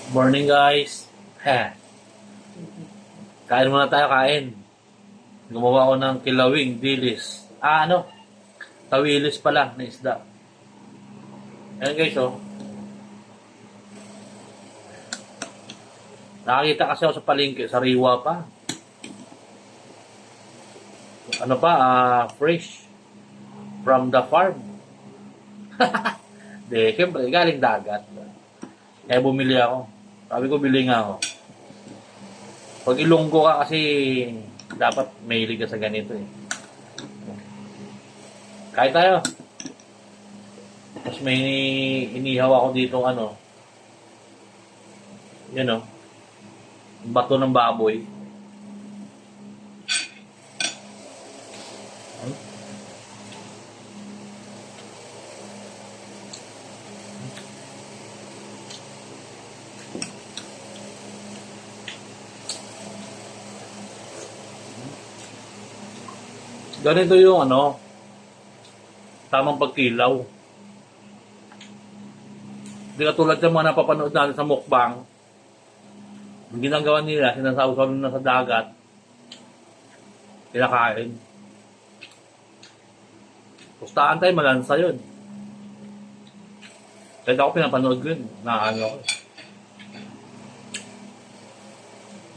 Morning guys. Ha. Kain muna tayo, kain. Gumawa ko ng kilawing, dilis. Tawilis pala na isda. Ayan guys, oh. Nakakita kasi ako sa palengke, sariwa pa. Fresh. From the farm. Siyempre, galing dagat. Kaya bumili ako. Sabi ko, bili nga ako. Pag Ilonggo ka kasi, dapat mahilig ka sa ganito eh. Kain tayo. Tapos may inihaw ako dito yan bato ng baboy. Ganito yung tamang pagkilaw. Hindi katulad sa mga napapanood natin sa mukbang. Ang ginagawa nila, sinasawsaw na sa dagat, kinakain. Pustahan tayo, malansa yun. Kahit ako pinapanood ko yun, ako.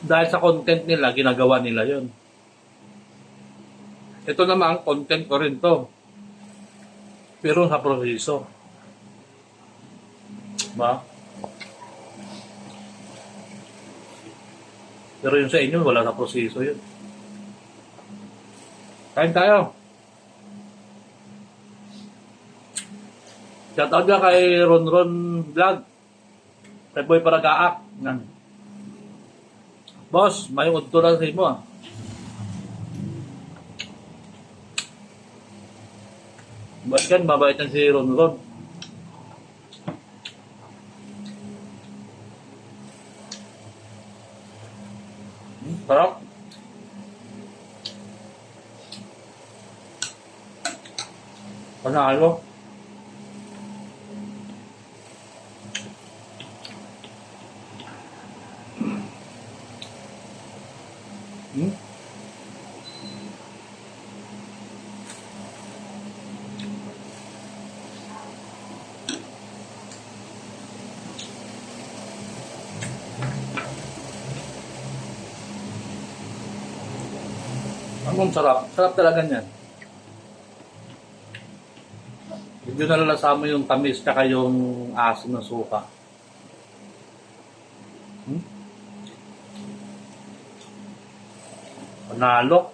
Dahil sa content nila, ginagawa nila yun. Ito naman, content ko rin to. Pero sa proseso. Ba? Pero yung sa inyo, wala sa proseso yun. Kain tayo. Shoutout ka kay Ronron Vlog. Kay Boy Paragaak. Boss, may udto lang sa imo ah. Ba't kan, mabait na si Ronron. Sarap. Panalo. Ang sarap. Sarap talaga niyan. Medyo nalalasama yung tamis tsaka yung asim ng suka. Panalo.